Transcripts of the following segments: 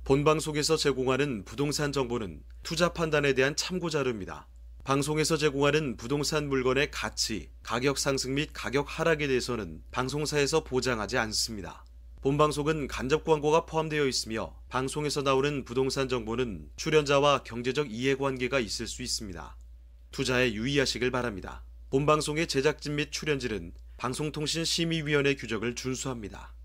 본방송에서 제공하는 부동산 정보는 투자 판단에 대한 참고 자료입니다. 방송에서 제공하는 부동산 물건의 가치, 가격 상승 및 가격 하락에 대해서는 방송사에서 보장하지 않습니다. 본방송은 간접 광고가 포함되어 있으며 방송에서 나오는 부동산 정보는 출연자와 경제적 이해관계가 있을 수 있습니다. 투자에 유의하시길 바랍니다. 본방송의 제작진 및 출연진은 방송통신심의위원회 규정을 준수합니다.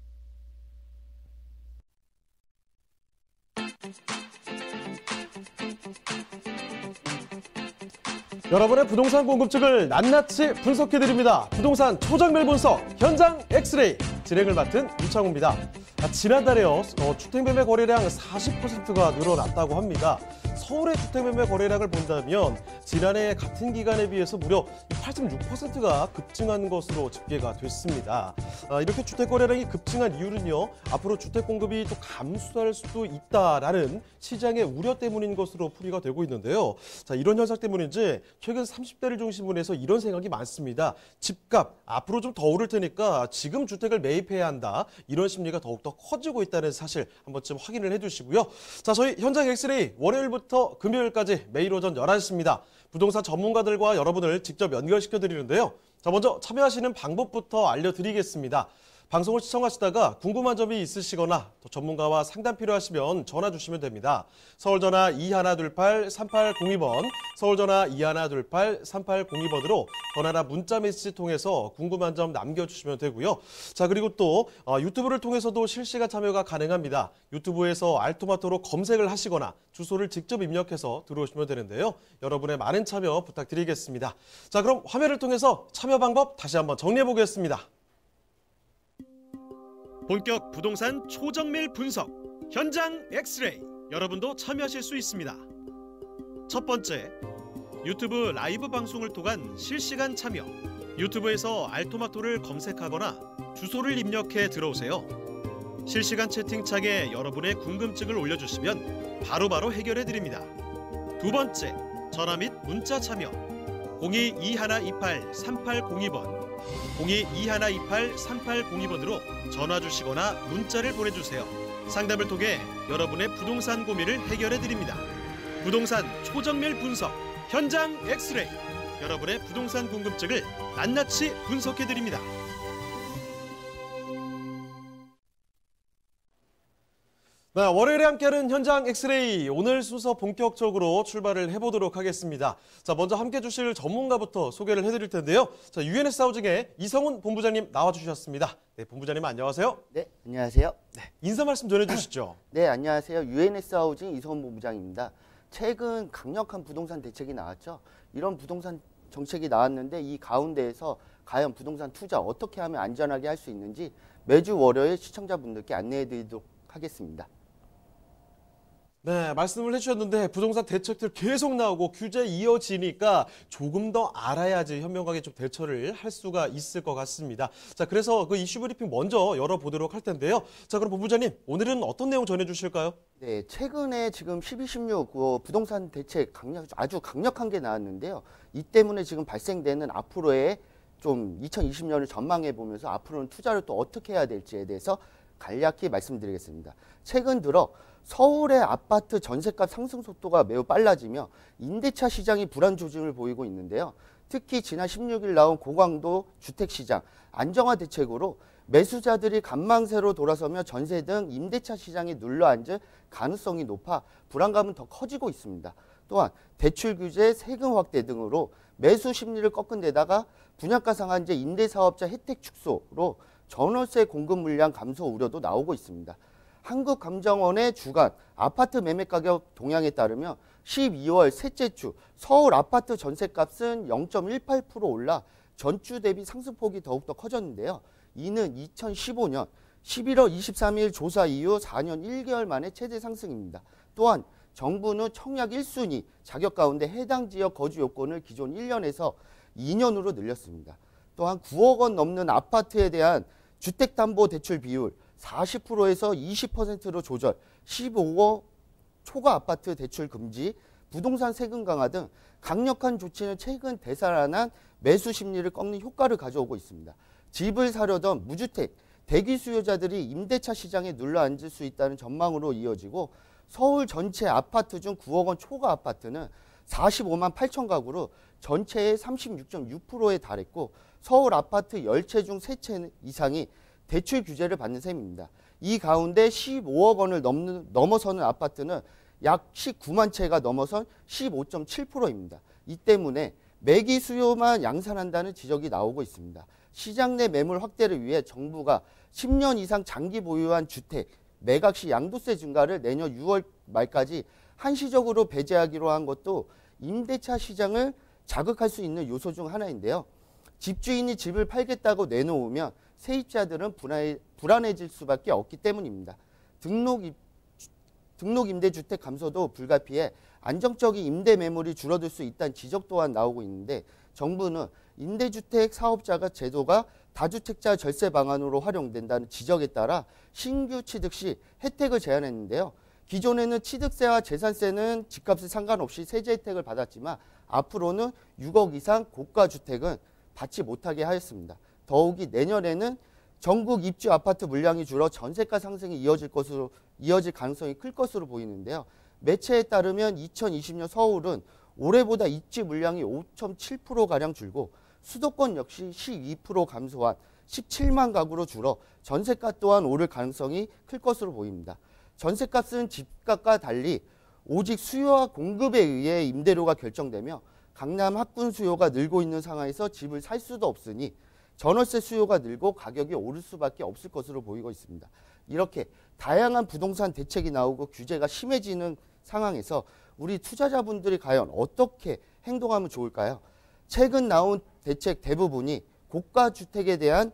여러분의 부동산 궁금증을 낱낱이 분석해드립니다. 부동산 초정밀 분석 현장 엑스레이 진행을 맡은 유창호입니다. 지난달에요 주택매매 거래량 40%가 늘어났다고 합니다. 서울의 주택매매 거래량을 본다면 지난해 같은 기간에 비해서 무려 86%가 급증한 것으로 집계가 됐습니다. 이렇게 주택 거래량이 급증한 이유는요, 앞으로 주택 공급이 또 감소할 수도 있다라는 시장의 우려 때문인 것으로 풀이가 되고 있는데요. 자, 이런 현상 때문인지 최근 30대를 중심으로 해서 이런 생각이 많습니다. 집값 앞으로 좀 더 오를 테니까 지금 주택을 매입해야 한다. 이런 심리가 더욱더 커지고 있다는 사실 한 번쯤 확인을 해두시고요. 자, 저희 현장 엑스레이 월요일부터 금요일까지 매일 오전 11시입니다. 부동산 전문가들과 여러분을 직접 연결시켜 드리는데요. 자, 먼저 참여하시는 방법부터 알려드리겠습니다. 방송을 시청하시다가 궁금한 점이 있으시거나 또 전문가와 상담 필요하시면 전화 주시면 됩니다. 서울전화 2128-3802번, 서울전화 2128-3802번으로 전화나 문자 메시지 통해서 궁금한 점 남겨주시면 되고요. 자, 그리고 또 유튜브를 통해서도 실시간 참여가 가능합니다. 유튜브에서 알토마토로 검색을 하시거나 주소를 직접 입력해서 들어오시면 되는데요. 여러분의 많은 참여 부탁드리겠습니다. 자, 그럼 화면을 통해서 참여 방법 다시 한번 정리해 보겠습니다. 본격 부동산 초정밀 분석 현장 엑스레이 여러분도 참여하실 수 있습니다. 첫 번째, 유튜브 라이브 방송을 통한 실시간 참여. 유튜브에서 알토마토를 검색하거나 주소를 입력해 들어오세요. 실시간 채팅창에 여러분의 궁금증을 올려주시면 바로바로 해결해 드립니다. 두 번째, 전화 및 문자 참여. 02-2128-3802번 02-2128-3802번으로 전화 주시거나 문자를 보내주세요. 상담을 통해 여러분의 부동산 고민을 해결해 드립니다. 부동산 초정밀 분석 현장 엑스레이 여러분의 부동산 궁금증을 낱낱이 분석해 드립니다. 네, 월요일에 함께하는 현장 엑스레이 오늘 순서 본격적으로 출발을 해보도록 하겠습니다. 자, 먼저 함께 해주실 전문가부터 소개를 해드릴 텐데요. 자, UNS 하우징의 이성훈 본부장님 나와주셨습니다. 네, 본부장님 안녕하세요. 네, 안녕하세요. 네, 인사 말씀 전해주시죠. 네, 안녕하세요. UNS 하우징 이성훈 본부장입니다. 최근 강력한 부동산 대책이 나왔죠. 이런 부동산 정책이 나왔는데 이 가운데에서 과연 부동산 투자 어떻게 하면 안전하게 할 수 있는지 매주 월요일 시청자분들께 안내해드리도록 하겠습니다. 네, 말씀을 해주셨는데 부동산 대책들 계속 나오고 규제 이어지니까 조금 더 알아야지 현명하게 좀 대처를 할 수가 있을 것 같습니다. 자, 그래서 그 이슈 브리핑 먼저 열어보도록 할 텐데요. 자, 그럼 본부장님 오늘은 어떤 내용 전해주실까요? 네, 최근에 지금 12.16 부동산 대책 아주 강력한 게 나왔는데요. 이 때문에 지금 발생되는 앞으로의 좀 2020년을 전망해 보면서 앞으로는 투자를 또 어떻게 해야 될지에 대해서 간략히 말씀드리겠습니다. 최근 들어 서울의 아파트 전셋값 상승 속도가 매우 빨라지며 임대차 시장이 불안 조짐을 보이고 있는데요. 특히 지난 16일 나온 고강도 주택시장 안정화 대책으로 매수자들이 간망세로 돌아서며 전세 등 임대차 시장이 눌러앉을 가능성이 높아 불안감은 더 커지고 있습니다. 또한 대출 규제, 세금 확대 등으로 매수 심리를 꺾은 데다가 분양가 상한제, 임대사업자 혜택 축소로 전월세 공급 물량 감소 우려도 나오고 있습니다. 한국감정원의 주간 아파트 매매가격 동향에 따르면 12월 셋째 주 서울 아파트 전셋값은 0.18% 올라 전주 대비 상승폭이 더욱더 커졌는데요. 이는 2015년 11월 23일 조사 이후 4년 1개월 만에 최대 상승입니다. 또한 정부는 청약 1순위 자격 가운데 해당 지역 거주 요건을 기존 1년에서 2년으로 늘렸습니다. 또한 9억 원 넘는 아파트에 대한 주택담보대출 비율 40%에서 20%로 조절, 15억 초과 아파트 대출 금지, 부동산 세금 강화 등 강력한 조치는 최근 되살아난 매수 심리를 꺾는 효과를 가져오고 있습니다. 집을 사려던 무주택, 대기 수요자들이 임대차 시장에 눌러앉을 수 있다는 전망으로 이어지고 서울 전체 아파트 중 9억 원 초과 아파트는 45만 8천 가구로 전체의 36.6%에 달했고 서울 아파트 10채 중 3채 이상이 대출 규제를 받는 셈입니다. 이 가운데 15억 원을 넘어서는 아파트는 약 19만 채가 넘어선 15.7%입니다. 이 때문에 매기 수요만 양산한다는 지적이 나오고 있습니다. 시장 내 매물 확대를 위해 정부가 10년 이상 장기 보유한 주택 매각 시 양도세 증가를 내년 6월 말까지 한시적으로 배제하기로 한 것도 임대차 시장을 자극할 수 있는 요소 중 하나인데요. 집주인이 집을 팔겠다고 내놓으면 세입자들은 불안해질 수밖에 없기 때문입니다. 등록임대주택 감소도 불가피해 안정적인 임대 매물이 줄어들 수 있다는 지적 또한 나오고 있는데 정부는 임대주택 사업자가 제도가 다주택자 절세 방안으로 활용된다는 지적에 따라 신규 취득 시 혜택을 제한했는데요. 기존에는 취득세와 재산세는 집값에 상관없이 세제 혜택을 받았지만 앞으로는 6억 이상 고가 주택은 받지 못하게 하였습니다. 더욱이 내년에는 전국 입주 아파트 물량이 줄어 전세가 상승이 이어질 가능성이 클 것으로 보이는데요. 매체에 따르면 2020년 서울은 올해보다 입주 물량이 5.7%가량 줄고 수도권 역시 12% 감소한 17만 가구로 줄어 전세가 또한 오를 가능성이 클 것으로 보입니다. 전세값은 집값과 달리 오직 수요와 공급에 의해 임대료가 결정되며 강남 학군 수요가 늘고 있는 상황에서 집을 살 수도 없으니 전월세 수요가 늘고 가격이 오를 수밖에 없을 것으로 보이고 있습니다. 이렇게 다양한 부동산 대책이 나오고 규제가 심해지는 상황에서 우리 투자자분들이 과연 어떻게 행동하면 좋을까요? 최근 나온 대책 대부분이 고가 주택에 대한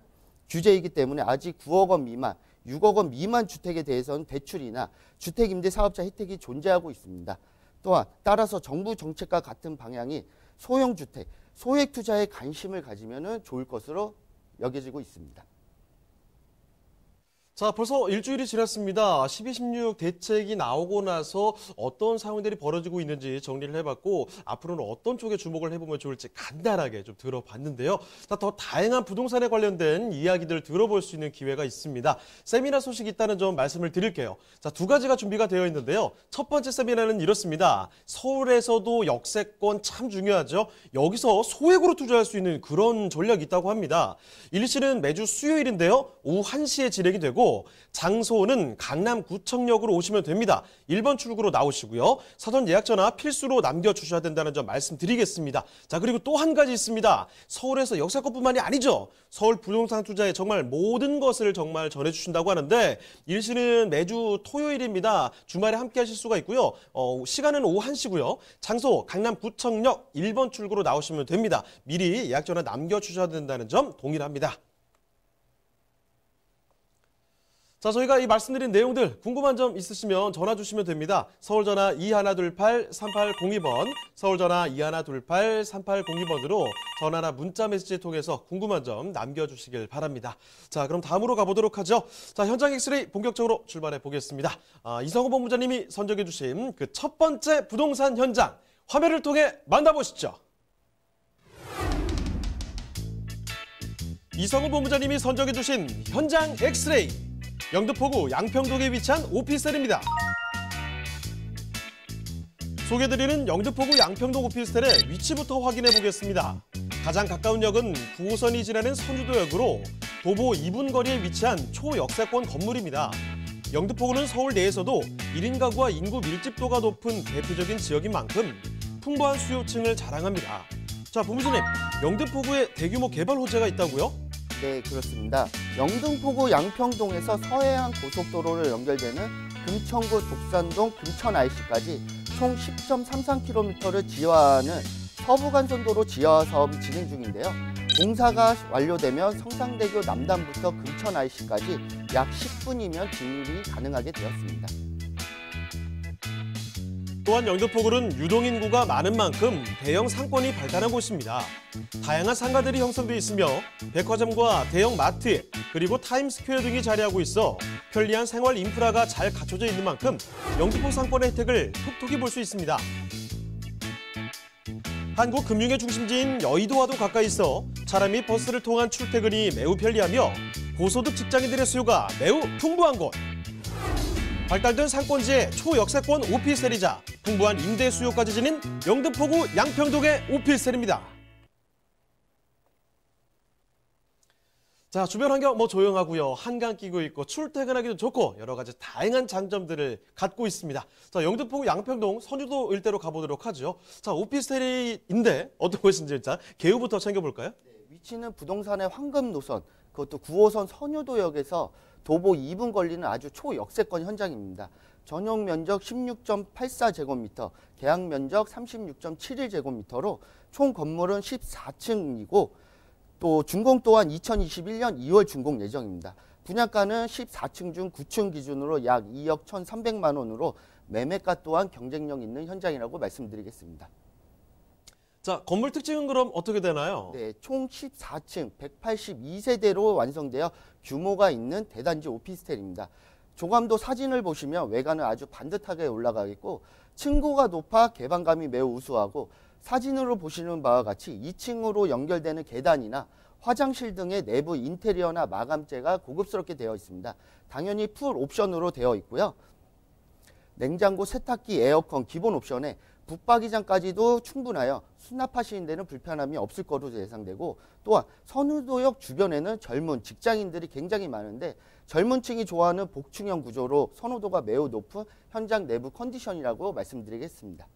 규제이기 때문에 아직 9억 원 미만, 6억 원 미만 주택에 대해서는 대출이나 주택임대사업자 혜택이 존재하고 있습니다. 또한 따라서 정부 정책과 같은 방향이 소형주택, 소액 투자에 관심을 가지면 좋을 것으로 여겨지고 있습니다. 자, 벌써 일주일이 지났습니다. 12.16 대책이 나오고 나서 어떤 상황들이 벌어지고 있는지 정리를 해봤고 앞으로는 어떤 쪽에 주목을 해보면 좋을지 간단하게 좀 들어봤는데요. 자, 더 다양한 부동산에 관련된 이야기들 들어볼 수 있는 기회가 있습니다. 세미나 소식이 있다는 점 말씀을 드릴게요. 자, 두 가지가 준비가 되어 있는데요. 첫 번째 세미나는 이렇습니다. 서울에서도 역세권 참 중요하죠. 여기서 소액으로 투자할 수 있는 그런 전략이 있다고 합니다. 일시는 매주 수요일인데요. 오후 1시에 진행이 되고 장소는 강남구청역으로 오시면 됩니다. 1번 출구로 나오시고요. 사전 예약 전화 필수로 남겨주셔야 된다는 점 말씀드리겠습니다. 자, 그리고 또 한 가지 있습니다. 서울에서 역세권뿐만이 아니죠. 서울 부동산 투자의 정말 모든 것을 정말 전해주신다고 하는데 일시는 매주 토요일입니다. 주말에 함께 하실 수가 있고요. 시간은 오후 1시고요. 장소 강남구청역 1번 출구로 나오시면 됩니다. 미리 예약 전화 남겨주셔야 된다는 점 동일합니다. 자, 저희가 이 말씀드린 내용들 궁금한 점 있으시면 전화 주시면 됩니다. 서울전화 2128-3802번, 서울전화 2128-3802번으로 전화나 문자 메시지 통해서 궁금한 점 남겨주시길 바랍니다. 자, 그럼 다음으로 가보도록 하죠. 자, 현장 엑스레이 본격적으로 출발해 보겠습니다. 이성호 본부장님이 선정해 주신 그 첫 번째 부동산 현장 화면을 통해 만나보시죠. 이성호 본부장님이 선정해 주신 현장 엑스레이. 영등포구 양평동에 위치한 오피스텔입니다. 소개드리는 영등포구 양평동 오피스텔의 위치부터 확인해 보겠습니다. 가장 가까운 역은 9호선이 지나는 선주도역으로 도보 2분 거리에 위치한 초역세권 건물입니다. 영등포구는 서울 내에서도 1인 가구와 인구 밀집도가 높은 대표적인 지역인 만큼 풍부한 수요층을 자랑합니다. 자, 본부장님, 영등포구에 대규모 개발 호재가 있다고요? 네, 그렇습니다. 영등포구 양평동에서 서해안 고속도로로 연결되는 금천구 독산동 금천 IC까지 총 10.33km를 지하화하는 서부간선도로 지하화 사업이 진행 중인데요. 공사가 완료되면 성상대교 남단부터 금천 IC까지 약 10분이면 진입이 가능하게 되었습니다. 또한 영등포구는 유동인구가 많은 만큼 대형 상권이 발달한 곳입니다. 다양한 상가들이 형성돼 있으며 백화점과 대형 마트 그리고 타임스퀘어 등이 자리하고 있어 편리한 생활 인프라가 잘 갖춰져 있는 만큼 영등포 상권의 혜택을 톡톡히 볼 수 있습니다. 한국 금융의 중심지인 여의도와도 가까이 있어 차량 및 버스를 통한 출퇴근이 매우 편리하며 고소득 직장인들의 수요가 매우 풍부한 곳. 발달된 상권지의 초역세권 오피스텔이자 풍부한 임대 수요까지 지닌 영등포구 양평동의 오피스텔입니다. 자, 주변 환경 조용하고요. 한강 끼고 있고 출퇴근하기도 좋고 여러 가지 다양한 장점들을 갖고 있습니다. 자, 영등포구 양평동 선유도 일대로 가보도록 하죠. 자, 오피스텔인데 어떤 곳인지 일단 개요부터 챙겨볼까요? 네, 위치는 부동산의 황금 노선, 그것도 9호선 선유도역에서 도보 2분 걸리는 아주 초역세권 현장입니다. 전용 면적 16.84제곱미터, 계약 면적 36.71제곱미터로 총 건물은 14층이고 또 준공 또한 2021년 2월 준공 예정입니다. 분양가는 14층 중 9층 기준으로 약 2억 1,300만 원으로 매매가 또한 경쟁력 있는 현장이라고 말씀드리겠습니다. 자, 건물 특징은 그럼 어떻게 되나요? 네, 총 14층 182세대로 완성되어 규모가 있는 대단지 오피스텔입니다. 조감도 사진을 보시면 외관은 아주 반듯하게 올라가 있고 층고가 높아 개방감이 매우 우수하고 사진으로 보시는 바와 같이 2층으로 연결되는 계단이나 화장실 등의 내부 인테리어나 마감재가 고급스럽게 되어 있습니다. 당연히 풀 옵션으로 되어 있고요. 냉장고, 세탁기, 에어컨 기본 옵션에 붙박이장까지도 충분하여 수납하시는 데는 불편함이 없을 것으로 예상되고 또한 선유도역 주변에는 젊은 직장인들이 굉장히 많은데 젊은 층이 좋아하는 복층형 구조로 선호도가 매우 높은 현장 내부 컨디션이라고 말씀드리겠습니다.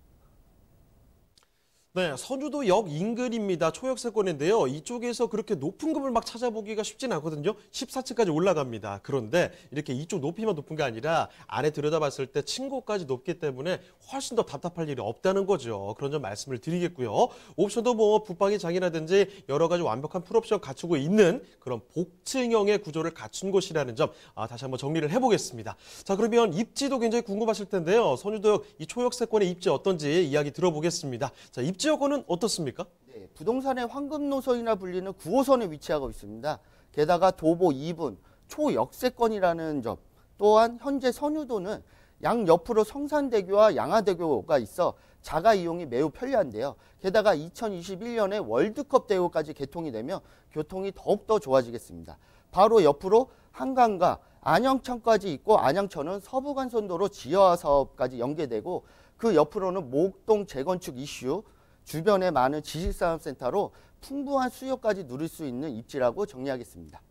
네, 선유도역 인근입니다. 초역세권인데요. 이쪽에서 그렇게 높은 급을 막 찾아보기가 쉽진 않거든요. 14층까지 올라갑니다. 그런데 이렇게 이쪽 높이만 높은 게 아니라 안에 들여다봤을 때 층고까지 높기 때문에 훨씬 더 답답할 일이 없다는 거죠. 그런 점 말씀을 드리겠고요. 옵션도 붙박이장이라든지 여러 가지 완벽한 풀옵션 갖추고 있는 그런 복층형의 구조를 갖춘 곳이라는 점 다시 한번 정리를 해보겠습니다. 자, 그러면 입지도 굉장히 궁금하실 텐데요. 선유도역 이 초역세권의 입지 어떤지 이야기 들어보겠습니다. 자, 입지 여건은 어떻습니까? 네, 부동산의 황금 노선이나 불리는 9호선에 위치하고 있습니다. 게다가 도보 2분, 초역세권이라는 점, 또한 현재 선유도는 양옆으로 성산대교와 양화대교가 있어 자가 이용이 매우 편리한데요. 게다가 2021년에 월드컵 대회까지 개통이 되며 교통이 더욱더 좋아지겠습니다. 바로 옆으로 한강과 안양천까지 있고 안양천은 서부간선도로 지하화 사업까지 연계되고 그 옆으로는 목동 재건축 이슈, 주변에 많은 지식산업센터로 풍부한 수요까지 누릴 수 있는 입지라고 정리하겠습니다.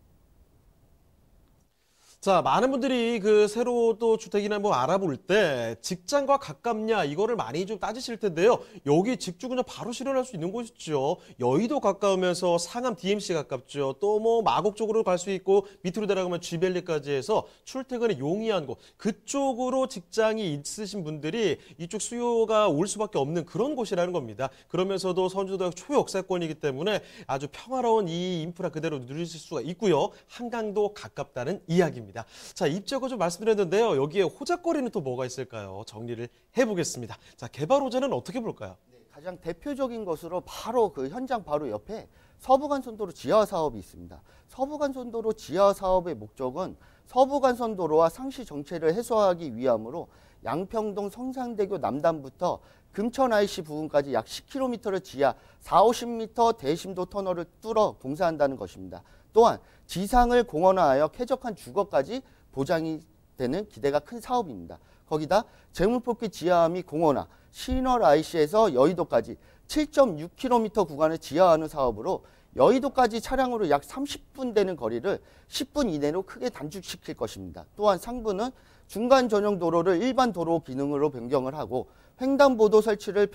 자, 많은 분들이 새로 또 주택이나 알아볼 때 직장과 가깝냐 이거를 많이 좀 따지실 텐데요. 여기 직주 그냥 바로 실현할 수 있는 곳이죠. 여의도 가까우면서 상암 DMC 가깝죠. 또 마곡 쪽으로 갈 수 있고 밑으로 내려가면 쥐밸리까지 해서 출퇴근에 용이한 곳. 그쪽으로 직장이 있으신 분들이 이쪽 수요가 올 수밖에 없는 그런 곳이라는 겁니다. 그러면서도 선유도역 초역세권이기 때문에 아주 평화로운 이 인프라 그대로 누리실 수가 있고요. 한강도 가깝다는 이야기입니다. 자, 입지여건 좀 말씀드렸는데요. 여기에 호재거리는 또 뭐가 있을까요? 정리를 해보겠습니다. 자, 개발 호재는 어떻게 볼까요? 네, 가장 대표적인 것으로 바로 그 현장 바로 옆에 서부간선도로 지하화 사업이 있습니다. 서부간선도로 지하화 사업의 목적은 서부간선도로와 상시 정체를 해소하기 위함으로 양평동 성산대교 남단부터 금천 IC 부근까지 약 10km를 지하 40-50m 대심도 터널을 뚫어 공사한다는 것입니다. 또한 지상을 공원화하여 쾌적한 주거까지 보장이 되는 기대가 큰 사업입니다. 거기다 재물뽑기 지하화 및 공원화, 신월 IC에서 여의도까지 7.6km 구간을 지하화하는 사업으로 여의도까지 차량으로 약 30분 되는 거리를 10분 이내로 크게 단축시킬 것입니다. 또한 상부는 중간 전용 도로를 일반 도로 기능으로 변경을 하고 횡단보도 설치로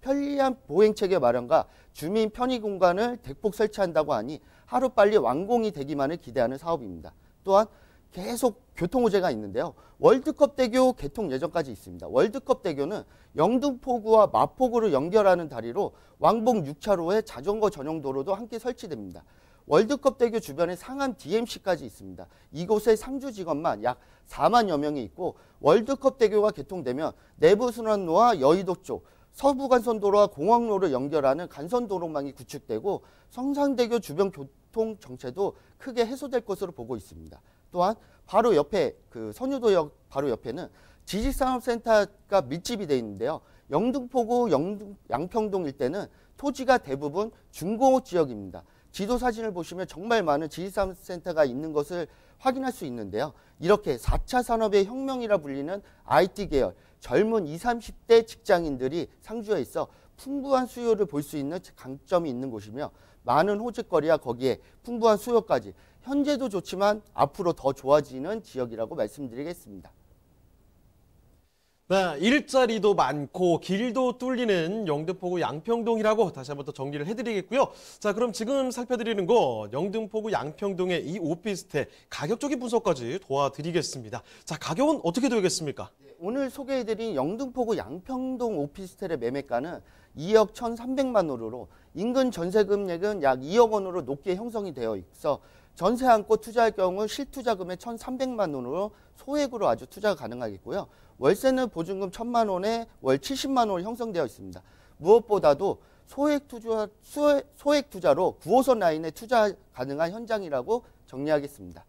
편리한 보행체계 마련과 주민 편의 공간을 대폭 설치한다고 하니 하루빨리 완공이 되기만을 기대하는 사업입니다. 또한 계속 교통호재가 있는데요. 월드컵대교 개통 예정까지 있습니다. 월드컵대교는 영등포구와 마포구를 연결하는 다리로 왕복 6차로에 자전거 전용 도로도 함께 설치됩니다. 월드컵대교 주변에 상암 DMC까지 있습니다. 이곳에 상주 직원만 약 4만여 명이 있고 월드컵대교가 개통되면 내부순환로와 여의도 쪽, 서부간선도로와 공항로를 연결하는 간선도로망이 구축되고 성산대교 주변 교통 정체도 크게 해소될 것으로 보고 있습니다. 또한 바로 옆에 선유도역 바로 옆에는 지식산업센터가 밀집이 되어 있는데요. 영등포구 양평동 일대는 토지가 대부분 중공업 지역입니다. 지도 사진을 보시면 정말 많은 지리산업센터가 있는 것을 확인할 수 있는데요. 이렇게 4차 산업의 혁명이라 불리는 IT 계열, 젊은 20, 30대 직장인들이 상주해 있어 풍부한 수요를 볼 수 있는 강점이 있는 곳이며 많은 호재거리와 거기에 풍부한 수요까지 현재도 좋지만 앞으로 더 좋아지는 지역이라고 말씀드리겠습니다. 네, 일자리도 많고 길도 뚫리는 영등포구 양평동이라고 다시 한번 더 정리를 해드리겠고요. 자, 그럼 지금 살펴드리는 거 영등포구 양평동의 이 오피스텔 가격적인 분석까지 도와드리겠습니다. 자, 가격은 어떻게 되겠습니까? 오늘 소개해드린 영등포구 양평동 오피스텔의 매매가는 2억 1,300만 원으로 인근 전세 금액은 약 2억 원으로 높게 형성이 되어 있어 전세 안고 투자할 경우 실투자금의 1,300만 원으로 소액으로 아주 투자가 가능하겠고요. 월세는 보증금 1,000만 원에 월 70만 원 형성되어 있습니다. 무엇보다도 소액 투자로 9호선 라인에 투자 가능한 현장이라고 정리하겠습니다.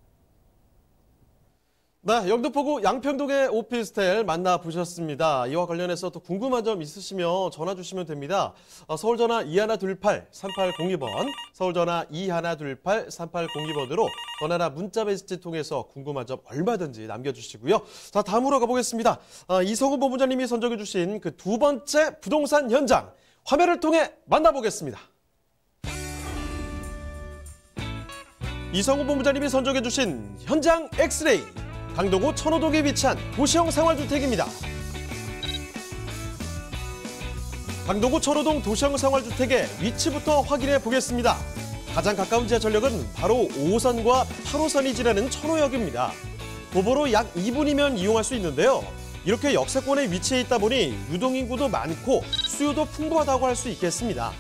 네, 영등포구 양평동의 오피스텔 만나보셨습니다. 이와 관련해서 또 궁금한 점 있으시면 전화 주시면 됩니다. 서울전화 2128-3802번, 서울전화 2128-3802번으로 전화나 문자 메시지 통해서 궁금한 점 얼마든지 남겨주시고요. 자, 다음으로 가보겠습니다. 이성훈 본부장님이 선정해 주신 그 두 번째 부동산 현장, 화면을 통해 만나보겠습니다. 이성훈 본부장님이 선정해 주신 현장 엑스레이. 강동구 천호동에 위치한 도시형 생활주택입니다. 강동구 천호동 도시형 생활주택의 위치부터 확인해 보겠습니다. 가장 가까운 지하철역은 바로 5호선과 8호선이 지나는 천호역입니다. 도보로 약 2분이면 이용할 수 있는데요. 이렇게 역세권에 위치해 있다 보니 유동인구도 많고 수요도 풍부하다고 할 수 있겠습니다.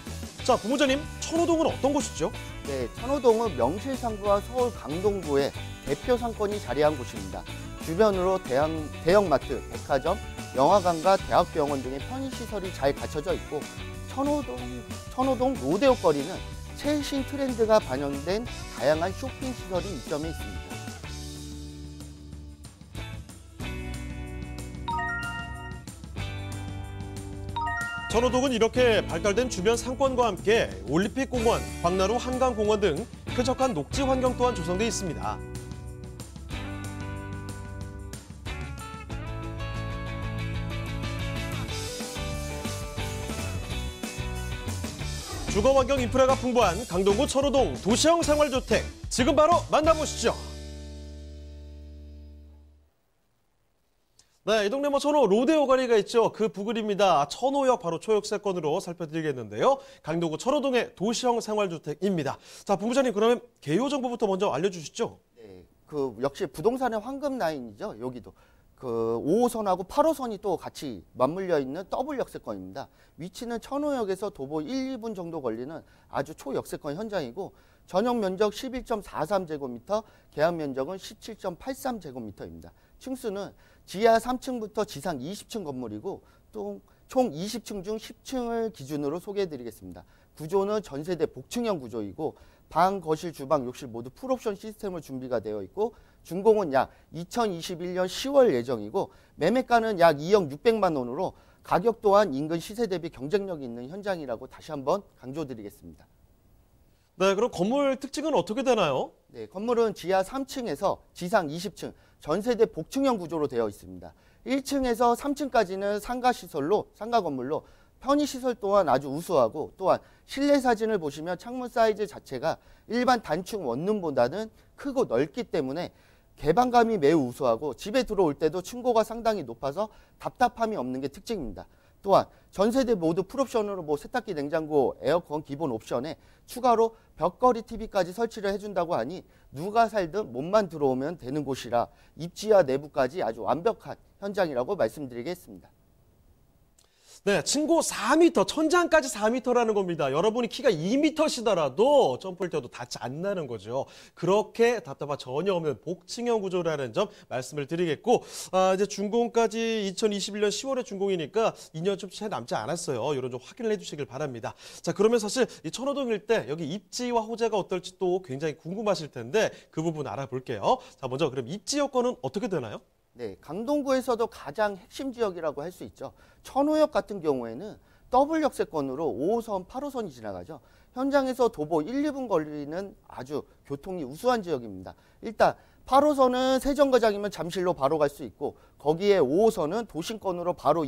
자, 본부장님, 천호동은 어떤 곳이죠? 네, 천호동은 명실상부와 서울 강동구의 대표 상권이 자리한 곳입니다. 주변으로 대형마트, 백화점, 영화관과 대학병원 등의 편의시설이 잘 갖춰져 있고 천호동 로데오 거리는 최신 트렌드가 반영된 다양한 쇼핑시설이 이점에 있습니다. 천호동은 이렇게 발달된 주변 상권과 함께 올림픽공원, 광나루 한강공원 등 쾌적한 녹지 환경 또한 조성돼 있습니다. 주거환경 인프라가 풍부한 강동구 천호동 도시형 생활주택, 지금 바로 만나보시죠. 네, 이 동네 천호 로데오 거리가 있죠. 그 부근입니다. 천호역 바로 초역세권으로 살펴드리겠는데요. 강동구 천호동의 도시형 생활주택입니다. 자, 본부장님, 그러면 개요 정보부터 먼저 알려주시죠. 네, 역시 부동산의 황금 라인이죠. 여기도. 5호선하고 8호선이 또 같이 맞물려 있는 더블 역세권입니다. 위치는 천호역에서 도보 1, 2분 정도 걸리는 아주 초역세권 현장이고 전용 면적 11.43제곱미터, 계약 면적은 17.83제곱미터입니다. 층수는 지하 3층부터 지상 20층 건물이고 또 총 20층 중 10층을 기준으로 소개해드리겠습니다. 구조는 전세대 복층형 구조이고 방, 거실, 주방, 욕실 모두 풀옵션 시스템으로 준비가 되어 있고 준공은 약 2021년 10월 예정이고 매매가는 약 2억 600만 원으로 가격 또한 인근 시세 대비 경쟁력이 있는 현장이라고 다시 한번 강조드리겠습니다. 네, 그럼 건물 특징은 어떻게 되나요? 네, 건물은 지하 3층에서 지상 20층, 전세대 복층형 구조로 되어 있습니다. 1층에서 3층까지는 상가 건물로 편의시설 또한 아주 우수하고 또한 실내 사진을 보시면 창문 사이즈 자체가 일반 단층 원룸보다는 크고 넓기 때문에 개방감이 매우 우수하고 집에 들어올 때도 층고가 상당히 높아서 답답함이 없는 게 특징입니다. 또한 전세대 모두 풀옵션으로 세탁기, 냉장고, 에어컨 기본 옵션에 추가로 벽걸이 TV까지 설치를 해준다고 하니 누가 살든 몸만 들어오면 되는 곳이라 입지와 내부까지 아주 완벽한 현장이라고 말씀드리겠습니다. 네, 층고 4m, 천장까지 4m라는 겁니다. 여러분이 키가 2m시더라도 점프할 때도 닿지 않는 거죠. 그렇게 답답함 전혀 없는 복층형 구조라는 점 말씀을 드리겠고, 이제 준공까지 2021년 10월에 준공이니까 2년 좀 채 남지 않았어요. 이런 좀 확인을 해주시길 바랍니다. 자, 그러면 사실 이 천호동 일대 여기 입지와 호재가 어떨지 또 굉장히 궁금하실 텐데 그 부분 알아볼게요. 자, 먼저 그럼 입지 여건은 어떻게 되나요? 네, 강동구에서도 가장 핵심 지역이라고 할 수 있죠. 천호역 같은 경우에는 더블 역세권으로 5호선, 8호선이 지나가죠. 현장에서 도보 1, 2분 거리는 아주 교통이 우수한 지역입니다. 일단 8호선은 세정거장이면 잠실로 바로 갈 수 있고 거기에 5호선은 도심권으로 바로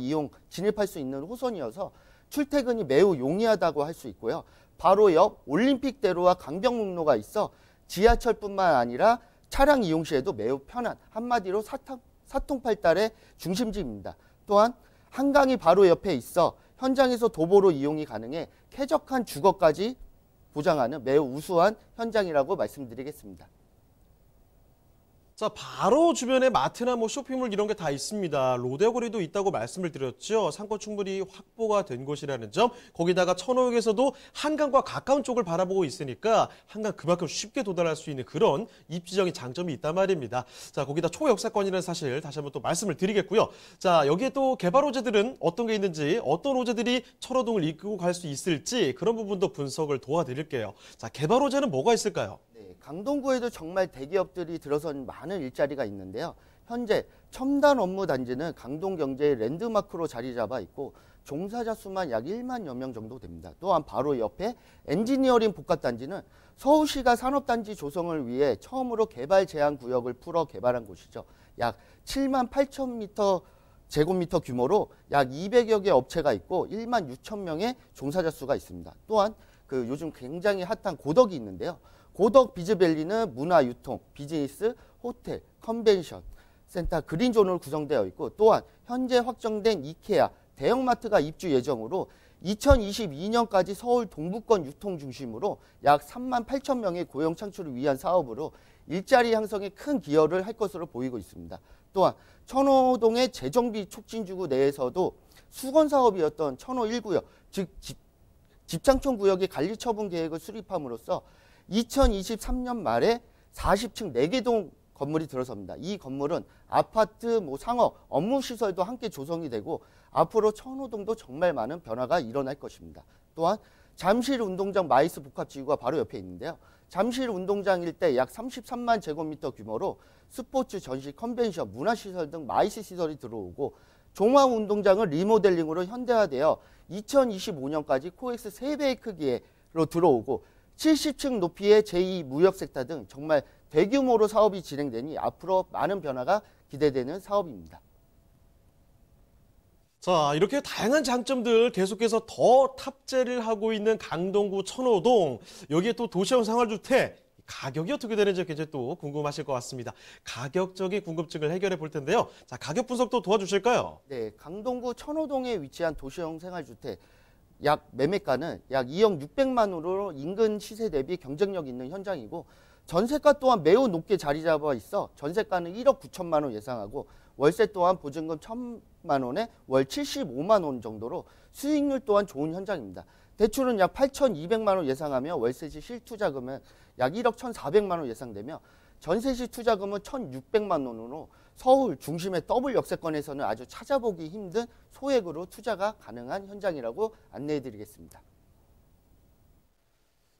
진입할 수 있는 호선이어서 출퇴근이 매우 용이하다고 할 수 있고요. 바로 옆 올림픽대로와 강변북로가 있어 지하철뿐만 아니라 차량 이용 시에도 매우 편한 한마디로 사통팔달의 중심지입니다. 또한 한강이 바로 옆에 있어 현장에서 도보로 이용이 가능해 쾌적한 주거까지 보장하는 매우 우수한 현장이라고 말씀드리겠습니다. 자, 바로 주변에 마트나 쇼핑몰 이런 게 다 있습니다. 로데오 거리도 있다고 말씀을 드렸죠. 상권 충분히 확보가 된 곳이라는 점. 거기다가 천호역에서도 한강과 가까운 쪽을 바라보고 있으니까 한강 그만큼 쉽게 도달할 수 있는 그런 입지적인 장점이 있단 말입니다. 자, 거기다 초역세권이라는 사실 다시 한번 또 말씀을 드리겠고요. 자, 여기에 또 개발 호재들은 어떤 게 있는지, 어떤 호재들이 천호동을 이끌고 갈 수 있을지 그런 부분도 분석을 도와드릴게요. 자, 개발 호재는 뭐가 있을까요? 강동구에도 정말 대기업들이 들어선 많은 일자리가 있는데요. 현재 첨단 업무 단지는 강동 경제의 랜드마크로 자리 잡아 있고 종사자 수만 약 1만여 명 정도 됩니다. 또한 바로 옆에 엔지니어링 복합단지는 서울시가 산업단지 조성을 위해 처음으로 개발 제한 구역을 풀어 개발한 곳이죠. 약 7만 8천 제곱미터 규모로 약 200여 개 업체가 있고 1만 6천 명의 종사자 수가 있습니다. 또한 요즘 굉장히 핫한 고덕이 있는데요. 고덕 비즈밸리는 문화, 유통, 비즈니스, 호텔, 컨벤션 센터, 그린존으로 구성되어 있고 또한 현재 확정된 이케아, 대형마트가 입주 예정으로 2022년까지 서울 동부권 유통 중심으로 약 3만 8천 명의 고용 창출을 위한 사업으로 일자리 향상에 큰 기여를 할 것으로 보이고 있습니다. 또한 천호동의 재정비 촉진지구 내에서도 수건사업이었던 천호 1구역, 즉 집장촌 구역의 관리처분 계획을 수립함으로써 2023년 말에 40층 4개 동 건물이 들어섭니다. 이 건물은 아파트, 상업, 업무시설도 함께 조성이 되고 앞으로 천호동도 정말 많은 변화가 일어날 것입니다. 또한 잠실 운동장 마이스 복합지구가 바로 옆에 있는데요. 잠실 운동장 일대 약 33만 제곱미터 규모로 스포츠, 전시, 컨벤션, 문화시설 등 마이스 시설이 들어오고 종합운동장은 리모델링으로 현대화되어 2025년까지 코엑스 3배의 크기로 들어오고 70층 높이의 제2무역섹터 등 정말 대규모로 사업이 진행되니 앞으로 많은 변화가 기대되는 사업입니다. 자, 이렇게 다양한 장점들 계속해서 더 탑재를 하고 있는 강동구 천호동. 여기에 또 도시형 생활주택. 가격이 어떻게 되는지 굉장히 또 궁금하실 것 같습니다. 가격적인 궁금증을 해결해 볼 텐데요. 자, 가격 분석도 도와주실까요? 네, 강동구 천호동에 위치한 도시형 생활주택. 약 매매가는 약 2억 600만 원으로 인근 시세 대비 경쟁력 있는 현장이고 전세가 또한 매우 높게 자리 잡아 있어 전세가는 1억 9천만 원 예상하고 월세 또한 보증금 1,000만 원에 월 75만 원 정도로 수익률 또한 좋은 현장입니다. 대출은 약 8,200만 원 예상하며 월세 시 실투자금은 약 1억 1,400만 원 예상되며 전세 시 투자금은 1,600만 원으로 서울 중심의 더블 역세권에서는 아주 찾아보기 힘든 소액으로 투자가 가능한 현장이라고 안내해드리겠습니다.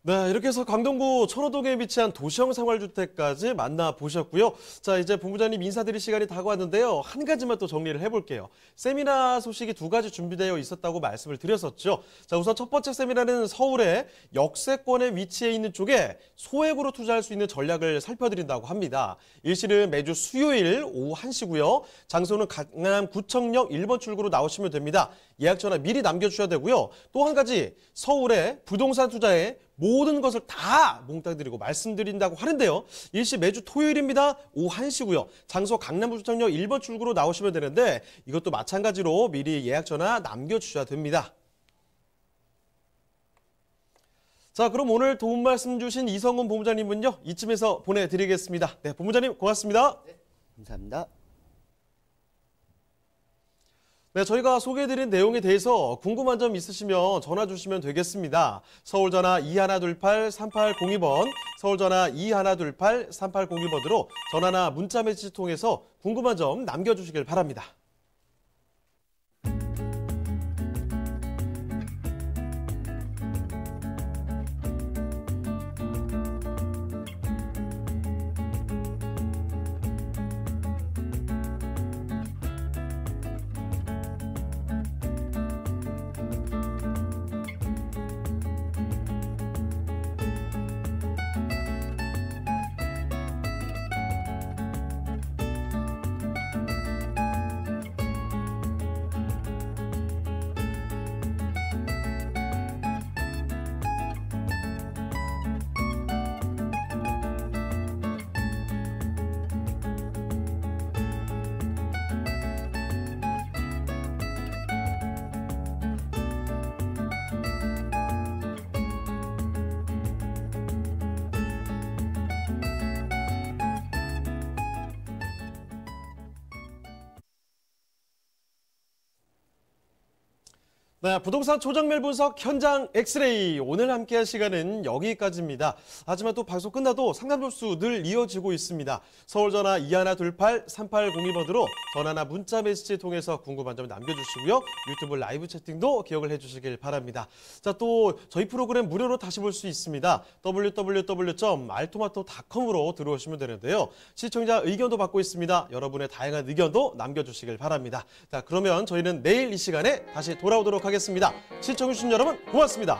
네, 이렇게 해서 강동구 천호동에 위치한 도시형 생활주택까지 만나보셨고요. 자, 이제 본부장님 인사드릴 시간이 다가왔는데요. 한 가지만 또 정리를 해볼게요. 세미나 소식이 2가지 준비되어 있었다고 말씀을 드렸었죠. 자, 우선 첫 번째 세미나는 서울의 역세권에 위치해 있는 쪽에 소액으로 투자할 수 있는 전략을 살펴드린다고 합니다. 일시는 매주 수요일 오후 1시고요. 장소는 강남 구청역 1번 출구로 나오시면 됩니다. 예약 전화 미리 남겨주셔야 되고요. 또 한 가지 서울의 부동산 투자에 모든 것을 다 몽땅 드리고 말씀드린다고 하는데요. 일시 매주 토요일입니다. 오후 1시고요. 장소 강남구청역 1번 출구로 나오시면 되는데 이것도 마찬가지로 미리 예약 전화 남겨주셔야 됩니다. 자, 그럼 오늘 도움 말씀 주신 이성훈 본부장님은요. 이쯤에서 보내드리겠습니다. 네, 본부장님 고맙습니다. 네, 감사합니다. 네, 저희가 소개해드린 내용에 대해서 궁금한 점 있으시면 전화 주시면 되겠습니다. 서울전화 2128-3802번, 서울전화 2128-3802번으로 전화나 문자 메시지 통해서 궁금한 점 남겨주시길 바랍니다. 네, 부동산 초정밀 분석 현장 엑스레이 오늘 함께할 시간은 여기까지입니다. 하지만 또 방송 끝나도 상담 접수 늘 이어지고 있습니다. 서울전화 2128-3802번으로 전화나 문자 메시지 통해서 궁금한 점 남겨주시고요. 유튜브 라이브 채팅도 기억을 해주시길 바랍니다. 자, 또 저희 프로그램 무료로 다시 볼 수 있습니다. www.알토마토.com으로 들어오시면 되는데요. 시청자 의견도 받고 있습니다. 여러분의 다양한 의견도 남겨주시길 바랍니다. 자, 그러면 저희는 내일 이 시간에 다시 돌아오도록 하겠습니다. 시청해주신 여러분 고맙습니다.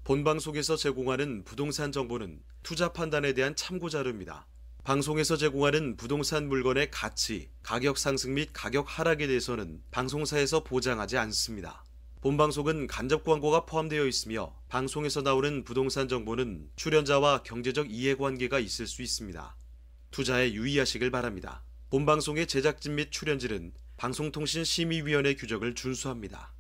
본방송에서 제공하는 부동산 정보는 투자 판단에 대한 참고 자료입니다. 방송에서 제공하는 부동산 물건의 가치, 가격 상승 및 가격 하락에 대해서는 방송사에서 보장하지 않습니다. 본방송은 간접 광고가 포함되어 있으며 방송에서 나오는 부동산 정보는 출연자와 경제적 이해관계가 있을 수 있습니다. 투자에 유의하시길 바랍니다. 본방송의 제작진 및 출연진은 방송통신심의위원회 규정을 준수합니다.